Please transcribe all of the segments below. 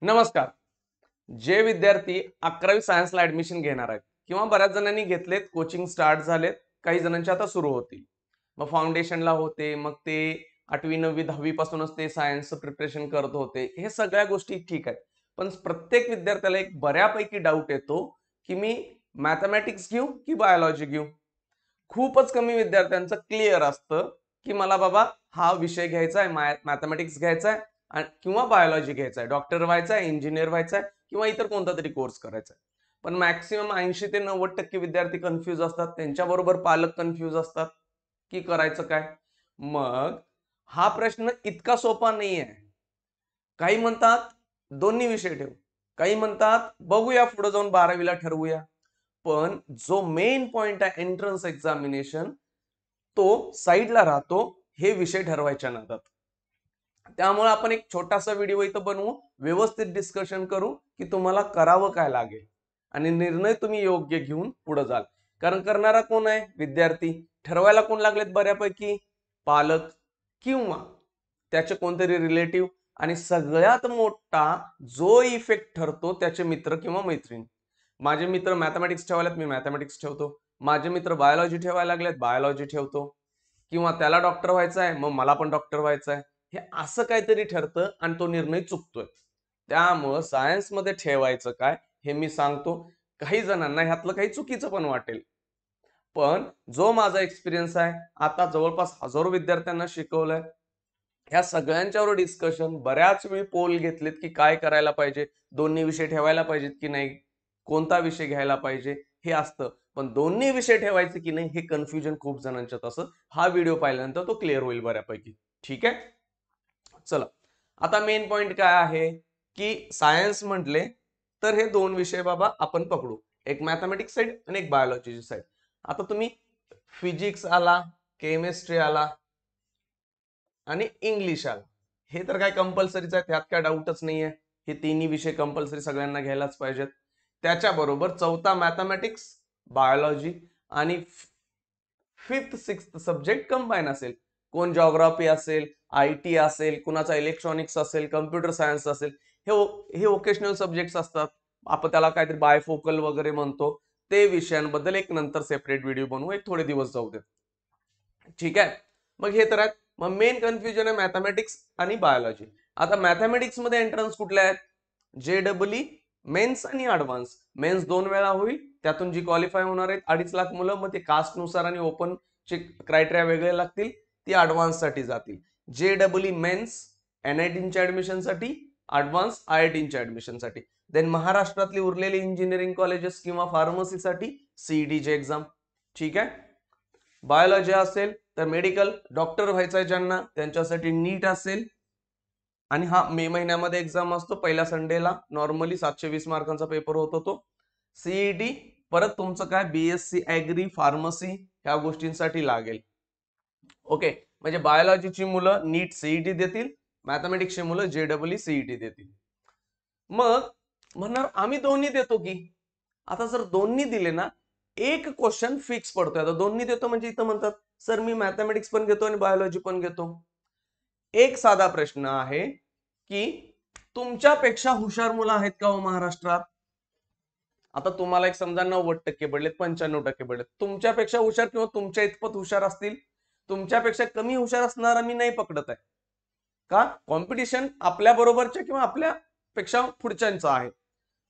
नमस्कार. जे विद्यार्थी 11वी सायन्सला ऍडमिशन घेणार आहेत किंवा बऱ्याच जणांनी घेतलेत, कोचिंग स्टार्ट झालेत, काही जणांचे आता सुरू होतील. मग फाउंडेशनला होते, मग ते 8वी 9वी 10वी पासूनच ते सायन्सचं प्रिपरेशन करत होते. हे सगळ्या गोष्टी ठीक आहेत. पण प्रत्येक विद्यार्थ्याला एक बऱ्यापैकी डाऊट येतो, की मी मॅथमॅटिक्स घेऊ की बायोलॉजी घेऊ? खूपच कमी विद्यार्थ्यांचं क्लिअर असतं, की मला बाबा हा विषय घ्यायचा आहे, मॅथमॅटिक्स घ्यायचा आहे किंवा बायोलॉजी घ्यायचा आहे, डॉक्टर व्हायचा आहे, इंजिनियर व्हायचा आहे किंवा इतर कोणता तरी कोर्स करायचा आहे. पण मॅक्सिमम 80 ते 90% विद्यार्थी कन्फ्यूज असतात. त्यांच्याबरोबर पालक कन्फ्यूज असतात, की करायचं काय? मग हा प्रश्न इतका सोपा नाहीये. काही म्हणतात दोन्ही विषय ठेव, काही म्हणतात बघूया पुढे जाऊन 12वीला ठरवूया. पण जो मेन पॉइंट आहे एंट्रन्स एक्झामिनेशन, तो साईडला राहतो हे विषय ठरवायच्या नादात. त्यामुळे आपण एक छोटासा व्हिडिओ इथं बनवू, व्यवस्थित डिस्कशन करू की तुम्हाला करावं काय लागेल आणि निर्णय तुम्ही योग्य घेऊन पुढे जाल. कारण करणारा कोण आहे? विद्यार्थी. ठरवायला कोण लागलेत बऱ्यापैकी? पालक किंवा त्याचे कोणतरी रिलेटिव्ह. आणि सगळ्यात मोठा जो इफेक्ट ठरतो त्याचे मित्र किंवा मैत्रीण. माझे मित्र मॅथमॅटिक्स ठेवायलात, मी मॅथमॅटिक्स ठेवतो. माझे मित्र बायोलॉजी ठेवायला लागलेत, बायोलॉजी ठेवतो. किंवा त्याला डॉक्टर व्हायचं आहे, मग मला पण डॉक्टर व्हायचं आहे. हे असं काहीतरी ठरतं आणि तो निर्णय चुकतोय. त्यामुळं सायन्समध्ये ठेवायचं काय हे मी सांगतो. काही जणांना ह्यातलं काही चुकीचं पण वाटेल. पण जो माझा एक्सपिरियन्स आहे, आता जवळपास हजारो विद्यार्थ्यांना शिकवलंय, ह्या सगळ्यांच्यावर डिस्कशन, बऱ्याच वेळी पोल घेतलेत की काय करायला पाहिजे, दोन्ही विषय ठेवायला पाहिजेत की नाही, कोणता विषय घ्यायला पाहिजे, हे असतं. पण दोन्ही विषय ठेवायचे की नाही हे कन्फ्युजन खूप जणांच्यात असं. हा व्हिडिओ पाहिल्यानंतर तो क्लिअर होईल बऱ्यापैकी. ठीक आहे, चला. आता मेन पॉइंट काय आहे, की सायन्स म्हटले तर हे दोन विषय बाबा आपण पकडू. एक मॅथमॅटिक्स साइड आणि एक बायोलॉजीची साइड. आता तुम्ही फिजिक्स आला, केमिस्ट्री आला आणि इंग्लिश आला, हे तर काय कंपल्सरीच आहे, त्यात काय डाऊटच नाहीये. हे तिन्ही विषय कंपल्सरी सगळ्यांना घ्यायलाच पाहिजेत. त्याच्याबरोबर चौथा मॅथमॅटिक्स, बायोलॉजी आणि फिफ्थ सिक्स्थ सब्जेक्ट कंबाईन असेल. कोण जॉग्राफी असेल, IT असेल, कुणाचा इलेक्ट्रॉनिक्स असेल, कम्प्युटर सायन्स असेल. हे हे ओकेशनल सब्जेक्ट्स असतात. आपण त्याला काहीतरी बायफोकल वगैरे म्हणतो. ते विषयांबद्दल एक नंतर सेपरेट व्हिडिओ बनवू, एक थोडे दिवस जाऊ देत. ठीक आहे, मग हे तर आहेत. मग मेन कन्फ्युजन आहे मॅथमॅटिक्स आणि बायोलॉजी. आता मॅथमॅटिक्स मध्ये एंट्रन्स कुठले आहेत? JEE मेन्स आणि ऍडव्हान्स. मेन्स 2 वेळा होईल, त्यातून जी क्वालिफाय होणार आहेत 2.5 लाख मुलं, मग ते कास्ट नुसार आणि ओपन चे क्रायटेरिया वेगळे लागतील, ती ऍडव्हान्स साठी जातील. JEE मेन्स NIT ऍडमिशन साठी, ऍडव्हान्स IIT ऍडमिशन साठी. देन महाराष्ट्रातली उरलेली इंजिनिअरिंग कॉलेजेस किंवा फार्मसीसाठी CET एक्झाम. ठीक आहे. बायोलॉजी असेल तर मेडिकल डॉक्टर व्हायचं आहे ज्यांना, त्यांच्यासाठी नीट असेल. आणि हा मे महिन्यामध्ये एक्झाम असतो, पहिल्या संडेला नॉर्मली 720 मार्कांचा पेपर होतो तो. CET परत तुमचं काय BSc ऍग्री फार्मसी ह्या गोष्टींसाठी लागेल. ओके, म्हणजे बायोलॉजीची मुलं नीट CET देतील, मॅथमॅटिक्सची मुलं JEE CET देतील. मग म्हणणार आम्ही दोन्ही देतो की. आता जर दोन्ही दिले ना, एक क्वेश्चन फिक्स पडतोय. आता दोन्ही देतो म्हणजे इथं म्हणतात सर मी मॅथमॅटिक्स पण घेतो आणि बायोलॉजी पण घेतो. एक साधा प्रश्न आहे की तुमच्यापेक्षा हुशार मुलं आहेत का हो महाराष्ट्रात? आता तुम्हाला एक समजा 90% पडलेत, 95% पडलेत. तुमच्यापेक्षा हुशार किंवा तुमच्या इतपत हुशार असतील, तुमच्यापेक्षा कमी हुशार असणारा मी नाही पकडत आहे. का? कॉम्पिटिशन आपल्या बरोबरच्या किंवा आपल्या पेक्षा पुढच्यांचं आहे.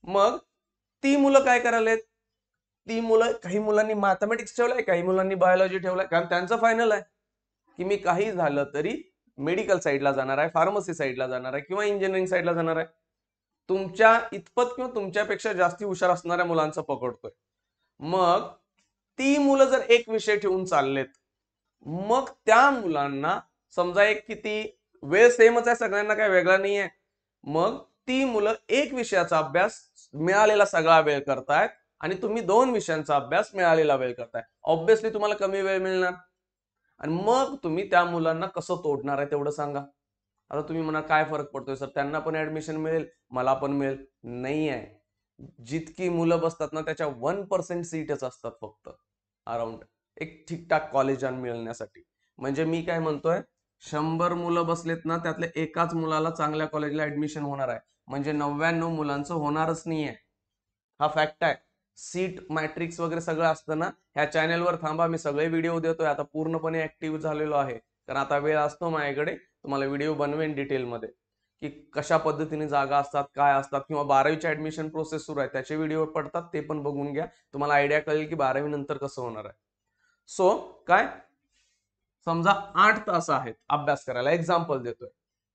मग ती मुलं काय करायलेत? ती मुलं, काही मुलांनी मॅथमॅटिक्स ठेवलंय, काही मुलांनी बायोलॉजी ठेवलंय. कारण त्यांचं फायनल आहे की मी काही झालं तरी मेडिकल साईडला जाणार आहे, फार्मसी साईडला जाणार आहे किंवा इंजिनिअरिंग साईडला जाणार आहे. तुमच्या इतपत किंवा तुमच्यापेक्षा जास्ती हुशार असणाऱ्या मुलांचं पकडतोय. मग ती मुलं जर एक विषय ठेवून चाललेत, मग त्या मुलांना समजा एक किती वेळ सेमच आहे, सगळ्यांना काही वेगळा नाहीये. मग ती मुलं एक विषयाचा अभ्यास मिळालेला सगळा वेळ करतायत आणि तुम्ही दोन विषयांचा अभ्यास मिळालेला वेळ करताय. ऑब्व्हियसली तुम्हाला कमी वेळ मिळणार. आणि मग तुम्ही त्या मुलांना कसं तोडणार आहे तेवढं सांगा. आता तुम्ही म्हणा काय फरक पडतोय सर, त्यांना पण ऍडमिशन मिळेल, मला पण मिळेल. नाही आहे. जितकी मुलं बसतात ना त्याच्या 1% सीटच असतात फक्त अराउंड, एक ठीकठाक कॉलेज मिळण्यासाठी. म्हणजे मी काय म्हणतोय, 100 मुलं बसलेत ना, त्यातल्या एकाच मुलाला चांगल्या कॉलेजला ऍडमिशन होणार आहे. म्हणजे 99 मुलांचं होणारच नाहीये. हा फॅक्ट आहे. सीट मॅट्रिक्स वगैरे सगळं असतं ना, ह्या चॅनलवर थांबा, मी सगळे व्हिडिओ देतोय. आता पूर्णपणे ऍक्टिव्ह झालेलो आहे, कारण आता वेळ असतो माझ्याकडे. तुम्हाला व्हिडिओ बनवेन डिटेलमध्ये की कशा पद्धतीने जागा असतात, काय असतात, किंवा 12वीची ऍडमिशन प्रोसेस सुरू आहे त्याचे व्हिडिओ पडतात, ते पण बघून घ्या. तुम्हाला आयडिया कळेल की 12वी नंतर कसं होणार आहे. सो काय, समजा 8 तास आहेत अभ्यास करायला, एक्झाम्पल देतोय.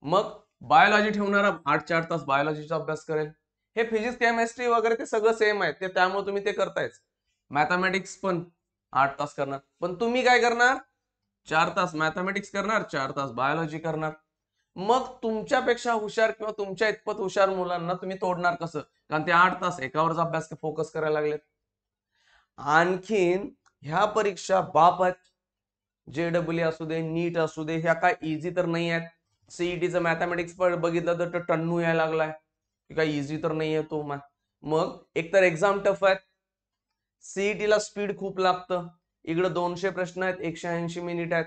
मग बायोलॉजी ठेवणारा 8 तास बायोलॉजीचा अभ्यास करेल. हे फिजिक्स केमिस्ट्री वगैरे ते सगळं सेम आहे, ते त्यामुळे तुम्ही ते करतायच. मॅथमॅटिक्स पण 8 तास करणार, पण तुम्ही काय करणार, 4 तास मॅथमॅटिक्स करणार, 4 तास बायोलॉजी करणार. मग तुमच्यापेक्षा हुशार किंवा तुमच्या इतपत हुशार मुलांना तुम्ही तोडणार कसं, कारण ते 8 तास एकावरच अभ्यास फोकस करायला लागलेत. आणखीन ह्या परीक्षा बाप आहेत. JEE असू दे, नीट असू दे, ह्या काय इझी तर नाही आहेत. सीईटीचं मॅथमॅटिक्स पण बघितलं तर टन्नू यायला लागलाय, काही इझी तर नाहीये तो. मग एकतर एक्झाम टफ आहेत, सीईटीला स्पीड खूप लागतं. इकडे 200 प्रश्न आहेत, 180 मिनिट आहेत.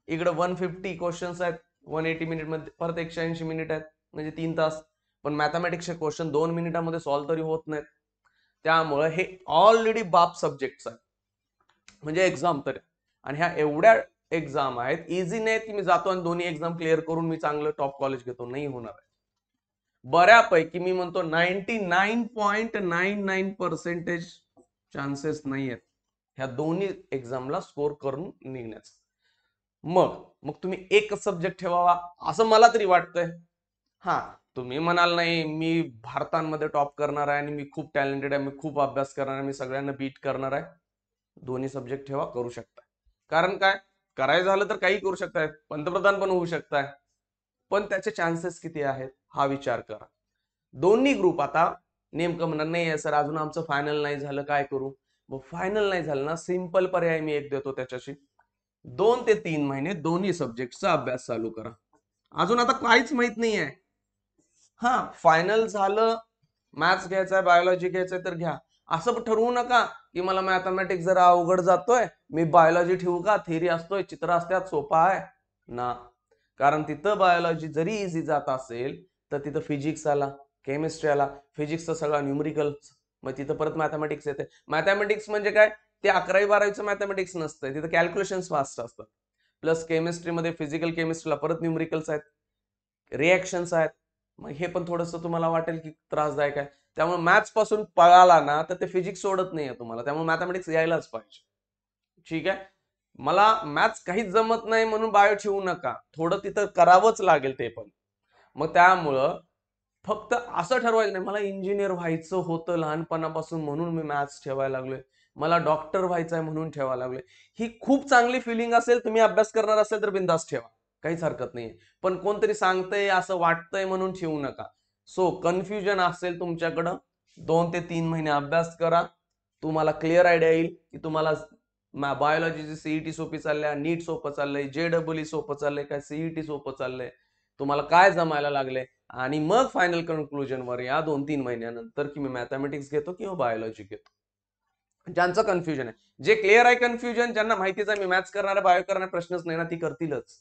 इकडे 150 क्वेश्चन्स आहेत, 180 मिनिट मध्ये परत 180 मिनिट आहेत, म्हणजे 3 तास. पण मॅथमॅटिक्सचे क्वेश्चन 2 मिनिटांमध्ये सॉल्व्ह तरी होत नाहीत. त्यामुळे हे ऑलरेडी बाप सब्जेक्ट्स आहेत, म्हणजे एक्झाम तर. आणि ह्या एवढ्या एक्झाम आहेत, इझी नाहीत की मी जातो आणि दोन्ही एक्झाम क्लिअर करून मी चांगलं टॉप कॉलेज घेतो, नाही होणार आहे. बऱ्यापैकी मी म्हणतो 99.99% चान्सेस नाही आहेत ह्या दोन्ही एक्झामला स्कोर करून निघण्याचं. मग मग तुम्ही एकच सब्जेक्ट ठेवावा असं मला तरी वाटतंय. हा, तुम्ही म्हणाल नाही मी भारतामध्ये टॉप करणार आहे आणि मी खूप टॅलेंटेड आहे, मी खूप अभ्यास करणार आहे, मी सगळ्यांना बीट करणार आहे, दोन्ही सब्जेक्ट ठेवा, करू शकता. कारण काय, करायचं झालं तर काही करू शकताय, पंतप्रधान पण होऊ शकताय, पण त्याचे चान्सेस किती आहेत हा विचार करा. दोन्ही ग्रुप आता नेमकं म्हणणार नाही सर अजून आमचं फायनल नाही झालं, काय करू. मग फायनल नाही झालं ना, सिंपल पर्याय मी एक देतो त्याच्याशी. 2 ते 3 महिने दोन्ही सब्जेक्टचा अभ्यास चालू करा. अजून आता काहीच माहित नाही आहे. हा, फायनल झालं, मॅथ्स घ्यायचंय, बायोलॉजी घ्यायचंय तर घ्या. असं ठरवू नका की मला मॅथमॅटिक्स जरा अवघड जातोय, मी बायोलॉजी ठेवू का, थिअरी असतोय, चित्र असतात, सोपा आहे ना. कारण तिथं बायोलॉजी जरी इझी जात असेल तर तिथं फिजिक्स आला, केमिस्ट्री आला, फिजिक्सचा सगळा न्यूमरिकल, मग तिथं परत मॅथमॅटिक्स येते. मॅथमॅटिक्स म्हणजे काय, ते 11वी-12वीचं मॅथमॅटिक्स नसतंय, तिथं कॅल्क्युलेशन्स फास्ट असतात. प्लस केमिस्ट्रीमध्ये फिजिकल केमिस्ट्रीला परत न्यूमरिकल्स आहेत, रिएक्शन्स आहेत. मग हे पण थोडंसं तुम्हाला वाटेल की त्रासदायक आहे. त्यामुळे मॅथ्स पासून पळाला ना तर ते फिजिक्स सोडत नाहीये तुम्हाला, त्यामुळे मॅथमॅटिक्स यायलाच पाहिजे. ठीक आहे, मला मॅथ्स काहीच जमत नाही म्हणून बायो ठेवू नका, थोडं तिथं करावंच लागेल ते पण. मग त्यामुळं फक्त असं ठरवायचं नाही मला इंजिनियर व्हायचं होतं लहानपणापासून म्हणून मी मॅथ्स ठेवायला लागलोय, मला डॉक्टर व्हायचंय म्हणून ठेवायला लागलोय. ही खूप चांगली फिलिंग असेल, तुम्ही अभ्यास करणार असेल तर बिंदास ठेवा, काहीच हरकत नाही. पण कोणतरी सांगतंय असं वाटतंय म्हणून ठेवू नका. सो कन्फ्युजन असेल तुमच्याकडं, 2 ते 3 महिने अभ्यास करा, तुम्हाला क्लिअर आयडिया येईल की तुम्हाला बायोलॉजीची सीईटी सोपी चालल्या, नीट सोपं चाललंय, JEE सोपं चाललंय, काय सीईटी सोपं चाललंय, तुम्हाला काय जमायला लागले. आणि मग फायनल कन्क्लुजन वर या 2-3 महिन्यानंतर की मी मॅथमॅटिक्स घेतो किंवा बायोलॉजी घेतो. ज्यांचं कन्फ्युजन आहे, जे क्लिअर आहे कन्फ्युजन, ज्यांना माहितीच आहे मी मॅथ्स करणार, बायो करणार, प्रश्नच नाही ना, ती करतीलच.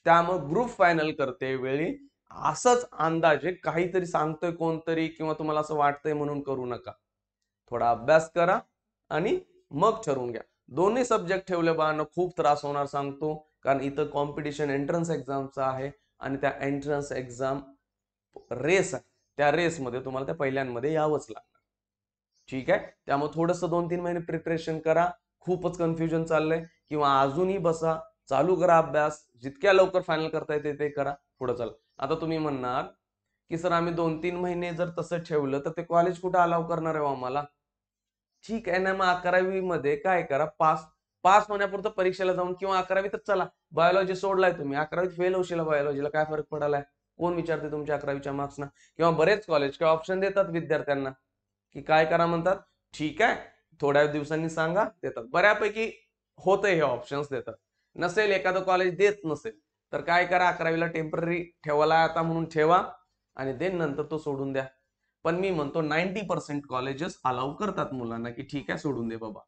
त्यामुळे ग्रुप फायनल करते वेळी असंच अंदाजे काहीतरी सांगतोय कोणतरी किंवा तुम्हाला असं वाटतंय म्हणून करू नका. थोडा अभ्यास करा आणि मग ठरवून घ्या. दोन्ही सब्जेक्ट ठेवले बाळांनो खूप त्रास होणार सांगतो, कारण इथं कॉम्पिटिशन एंट्रन्स एक्झामचा आहे आणि त्या एंट्रन्स एक्झाम रेस आहे, त्या रेसमध्ये तुम्हाला त्या पहिल्यांमध्ये यावंच लागणार. ठीक आहे, त्यामुळे थोडंसं 2-3 महिने प्रिपरेशन करा. खूपच कन्फ्युजन चाललंय किंवा अजूनही बसा, चालू करा अभ्यास, जितक्या लवकर फायनल करता येते ते करा, पुढे चला. आता तुम्ही म्हणणार की सर आम्ही 2-3 महिने जर तसं ठेवलं तर ते कॉलेज कुठं अलाव करणार आहे आम्हाला. ठीक आहे ना, मग 11वी मध्ये काय करा, पास पास होण्यापुरतं परीक्षेला जाऊन, किंवा 11वी तर चला बायोलॉजी सोडलाय तुम्ही, 11वीत फेल होशील बायोलॉजीला, काय फरक पडालाय, कोण विचारते तुमच्या 11वीच्या मार्क्सना. किंवा बरेच कॉलेज किंवा ऑप्शन देतात विद्यार्थ्यांना की काय करा म्हणतात, ठीक आहे थोड्या दिवसांनी सांगा, देतात बऱ्यापैकी होतंय, हे ऑप्शन्स देतात. नसेल एखादं कॉलेज देत नसेल तर काय करा, 11वीला टेम्पररी ठेवायला आता म्हणून ठेवा आणि देन नंतर तो सोडून द्या. पण मी म्हणतो 90% कॉलेजेस अलाउ करतात मुलांना की ठीक आहे सोडून दे बाबा,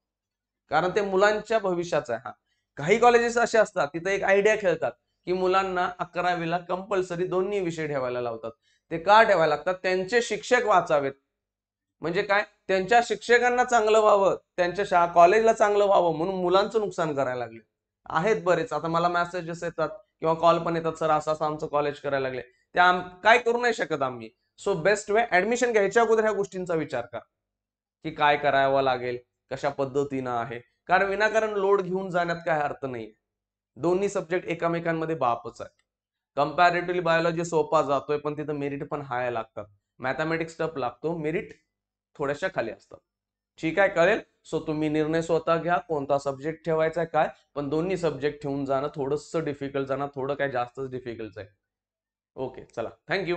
कारण ते मुलांच्या भविष्याचं आहे. हा, काही कॉलेजेस असे असतात तिथे एक आयडिया खेळतात की मुलांना 11वीला कंपल्सरी दोन्ही विषय ठेवायला लावतात. ते का ठेवायला लागतात? त्यांचे शिक्षक वाचावेत. म्हणजे काय? त्यांच्या शिक्षकांना चांगलं व्हावं, त्यांच्या कॉलेजला चांगलं व्हावं म्हणून मुलांचं नुकसान करायला लागले आहेत बरेच. आता मला मेसेजेस येतात किंवा कॉल पण येतात, सर असं असं आमचं कॉलेज करायला लागले. त्या काय करू नाही शकत आम्ही. सो बेस्ट वे, ऍडमिशन घ्यायच्या अगोदर ह्या गोष्टींचा विचार करा की काय करावं लागेल, कशा पद्धतीनं आहे. कारण विनाकारण लोड घेऊन जाण्यात काय अर्थ नाही. दोन्ही सब्जेक्ट एकमेकांमध्ये बापच आहे. कंपॅरेटिव्हली बायोलॉजी सोपा जातोय, पण तिथं मेरिट पण हाय लागतात. मॅथमॅटिक्स टफ लागतो, मेरिट थोड्याशा खाली असतात. ठीक आहे, कळेल. सो तुम्ही निर्णय स्वतः घ्या कोणता सब्जेक्ट ठेवायचा आहे काय, पण दोन्ही सब्जेक्ट ठेवून जाणं थोडंसं डिफिकल्ट, जाणं थोडं काय जास्तच डिफिकल्ट आहे. ओके, चला, थँक्यू.